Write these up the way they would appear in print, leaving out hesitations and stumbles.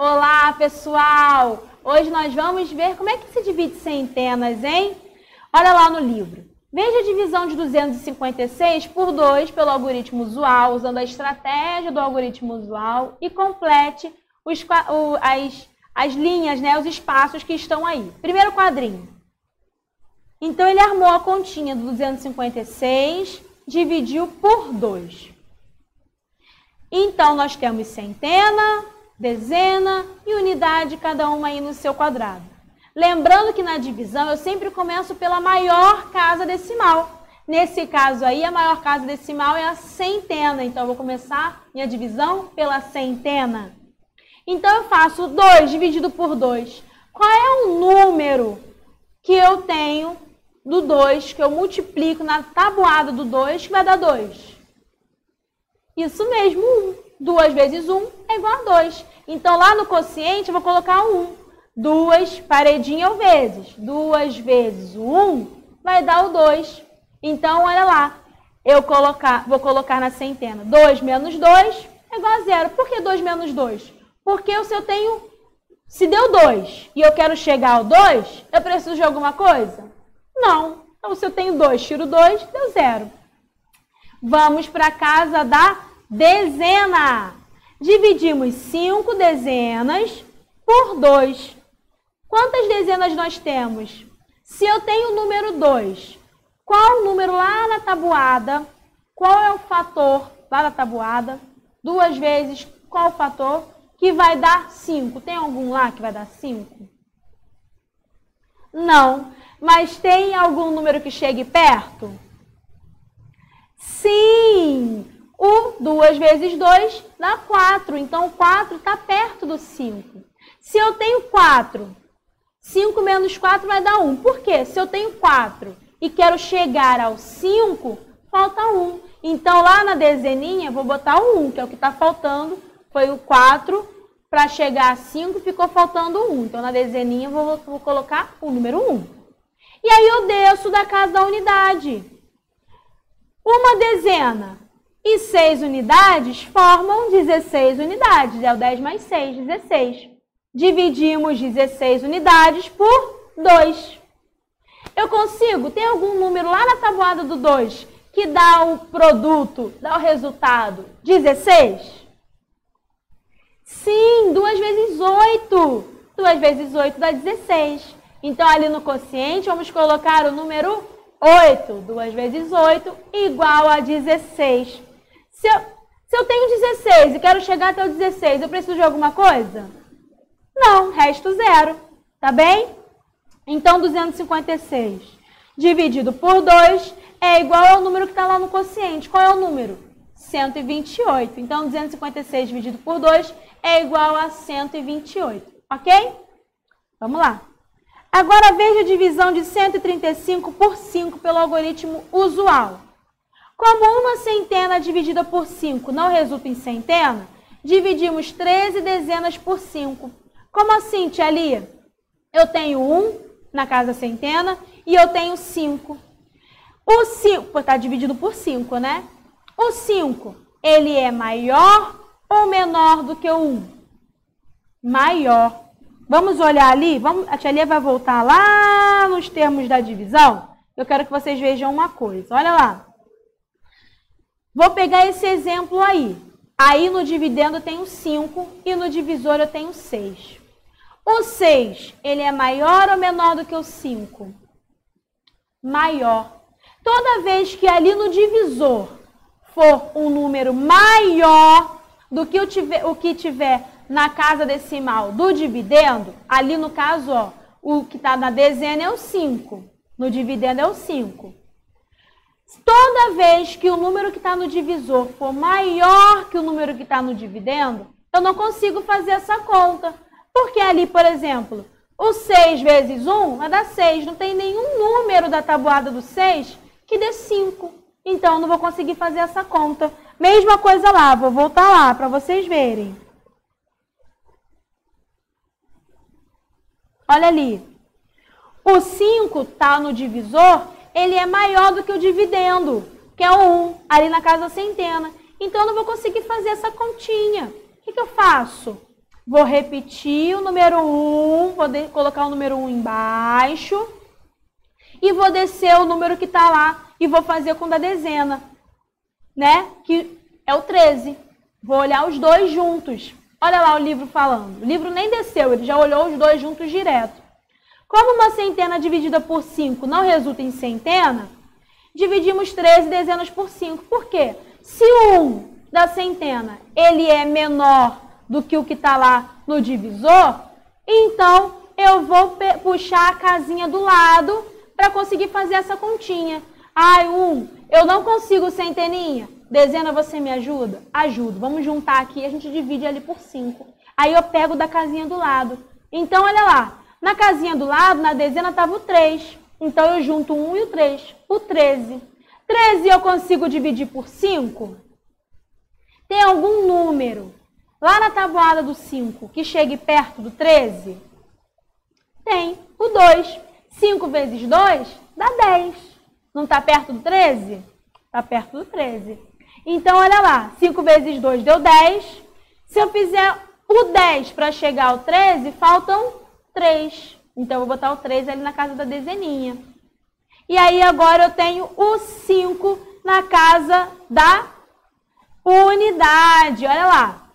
Olá, pessoal! Hoje nós vamos ver como é que se divide centenas, hein? Olha lá no livro. Veja a divisão de 256 por 2 pelo algoritmo usual, usando a estratégia do algoritmo usual e complete as linhas, né, os espaços que estão aí. Primeiro quadrinho. Então, ele armou a continha do 256, dividiu por 2. Então, nós temos centena, dezena e unidade, cada uma aí no seu quadrado. Lembrando que na divisão eu sempre começo pela maior casa decimal. Nesse caso aí, a maior casa decimal é a centena. Então, eu vou começar minha divisão pela centena. Então, eu faço 2 dividido por 2. Qual é o número que eu tenho do 2, que eu multiplico na tabuada do 2, que vai dar 2? Isso mesmo, 1. 2 vezes 1 é igual a 2. Então, lá no quociente, eu vou colocar 1. 2, paredinha ou vezes. 2 vezes o 1 vai dar o 2. Então, olha lá. Vou colocar na centena. 2 menos 2 é igual a 0. Por que 2 menos 2? Porque se deu 2 e eu quero chegar ao 2, eu preciso de alguma coisa? Não. Então, se eu tenho 2, tiro 2, deu 0. Vamos para a casa da dezena. Dividimos 5 dezenas por 2. Quantas dezenas nós temos? Se eu tenho o número 2, qual o número lá na tabuada? Qual é o fator lá na tabuada? 2 vezes qual o fator? Que vai dar 5. Tem algum lá que vai dar 5? Não. Mas tem algum número que chegue perto? Sim! 2 vezes 2 dá 4. Então, o 4 está perto do 5. Se eu tenho 4, 5 menos 4 vai dar 1. Por quê? Se eu tenho 4 e quero chegar ao 5, falta 1. Então, lá na dezeninha, vou botar o 1, que é o que está faltando. Foi o 4, para chegar a 5, ficou faltando 1. Então, na dezeninha, vou colocar o número 1. E aí, eu desço da casa da unidade. Uma dezena e 6 unidades formam 16 unidades. É o 10 mais 6, 16. Dividimos 16 unidades por 2. Eu consigo? Tem algum número lá na tabuada do 2 que dá o produto, dá o resultado 16? Sim, 2 vezes 8. 2 vezes 8 dá 16. Então, ali no quociente, vamos colocar o número 8. 2 vezes 8 igual a 16. Se eu tenho 16 e quero chegar até o 16, eu preciso de alguma coisa? Não, resto 0. Tá bem? Então, 256 dividido por 2 é igual ao número que está lá no quociente. Qual é o número? 128. Então, 256 dividido por 2 é igual a 128. Ok? Vamos lá. Agora, veja a divisão de 135 por 5 pelo algoritmo usual. Como uma centena dividida por 5 não resulta em centena, dividimos 13 dezenas por 5. Como assim, tia Lia? Eu tenho 1 na casa centena e eu tenho 5. O 5, está dividido por 5, né? O 5, ele é maior ou menor do que o 1? Maior. Vamos olhar ali? A tia Lia vai voltar lá nos termos da divisão. Eu quero que vocês vejam uma coisa. Olha lá. Vou pegar esse exemplo aí. Aí no dividendo eu tenho 5 e no divisor eu tenho 6. O 6, ele é maior ou menor do que o 5? Maior. Toda vez que ali no divisor for um número maior do que o que tiver na casa decimal do dividendo, ali no caso, ó, o que está na dezena é o 5. No dividendo é o 5. Toda vez que o número que está no divisor for maior que o número que está no dividendo, eu não consigo fazer essa conta. Porque ali, por exemplo, o 6 vezes 1 vai dar 6. Não tem nenhum número da tabuada do 6 que dê 5. Então, eu não vou conseguir fazer essa conta. Mesma coisa lá, vou voltar lá para vocês verem. Olha ali. O 5 está no divisor, ele é maior do que o dividendo, que é o 1, ali na casa centena. Então, eu não vou conseguir fazer essa continha. O que eu faço? Vou repetir o número 1, vou colocar o número 1 embaixo. E vou descer o número que está lá e vou fazer com o da dezena, né? Que é o 13. Vou olhar os dois juntos. Olha lá o livro falando. O livro nem desceu, ele já olhou os dois juntos direto. Como uma centena dividida por 5 não resulta em centena, dividimos 13 dezenas por 5. Por quê? Se o 1 da centena ele é menor do que o que está lá no divisor, então eu vou puxar a casinha do lado para conseguir fazer essa continha. Ai, 1, eu não consigo centeninha. Dezena, você me ajuda? Ajudo. Vamos juntar aqui, a gente divide ali por 5. Aí eu pego da casinha do lado. Então, olha lá. Na casinha do lado, na dezena, estava o 3. Então, eu junto o 1 e o 3. O 13. 13 eu consigo dividir por 5? Tem algum número lá na tabuada do 5 que chegue perto do 13? Tem. O 2. 5 vezes 2 dá 10. Não está perto do 13? Está perto do 13. Então, olha lá. 5 vezes 2 deu 10. Se eu fizer o 10 para chegar ao 13, faltam 3. Então, eu vou botar o 3 ali na casa da dezeninha. E aí, agora eu tenho o 5 na casa da unidade. Olha lá.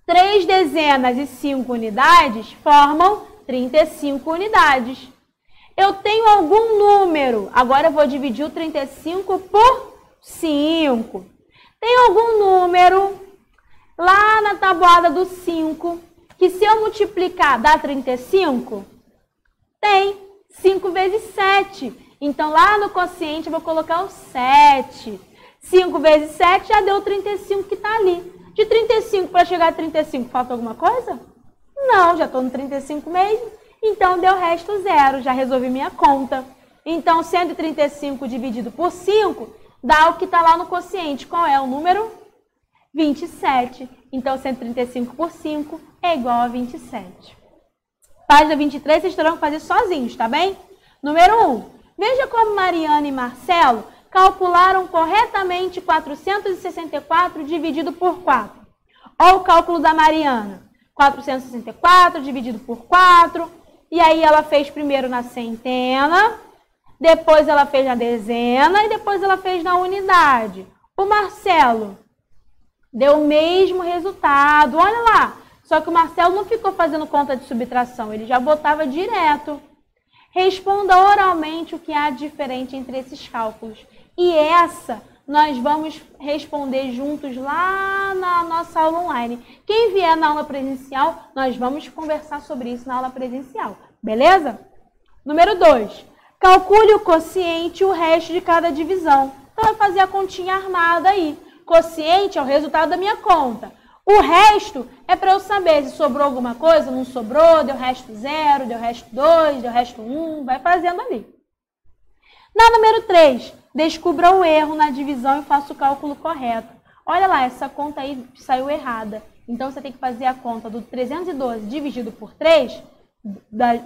3 dezenas e 5 unidades formam 35 unidades. Eu tenho algum número. Agora eu vou dividir o 35 por 5. Tem algum número lá na tabuada do 5 que se eu multiplicar dá 35? Tem. 5 vezes 7. Então lá no quociente eu vou colocar o 7. 5 vezes 7 já deu o 35 que está ali. De 35 para chegar a 35 falta alguma coisa? Não, já estou no 35 mesmo. Então, deu resto 0, já resolvi minha conta. Então, 135 dividido por 5 dá o que está lá no quociente. Qual é o número? 27. Então, 135 por 5 é igual a 27. Página 23, vocês terão que fazer sozinhos, tá bem? Número 1. Veja como Mariana e Marcelo calcularam corretamente 464 dividido por 4. Olha o cálculo da Mariana. 464 dividido por 4. E aí ela fez primeiro na centena, depois ela fez na dezena e depois ela fez na unidade. O Marcelo deu o mesmo resultado. Olha lá. Só que o Marcelo não ficou fazendo conta de subtração, ele já botava direto. Responda oralmente o que há de diferente entre esses cálculos. E essa nós vamos responder juntos lá na nossa aula online. Quem vier na aula presencial, nós vamos conversar sobre isso na aula presencial. Beleza? Número 2. Calcule o quociente e o resto de cada divisão. Então, vai fazer a continha armada aí. Quociente é o resultado da minha conta. O resto é para eu saber se sobrou alguma coisa, não sobrou, deu resto 0, deu resto 2, deu resto 1, vai fazendo ali. Na número 3, descubra o erro na divisão e faça o cálculo correto. Olha lá, essa conta aí saiu errada. Então, você tem que fazer a conta do 312 dividido por 3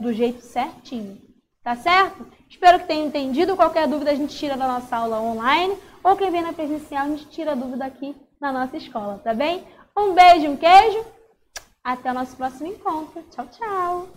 do jeito certinho. Tá certo? Espero que tenham entendido. Qualquer dúvida a gente tira da nossa aula online. Ou quem vem na presencial, a gente tira a dúvida aqui na nossa escola, tá bem? Um beijo, um queijo. Até o nosso próximo encontro. Tchau, tchau.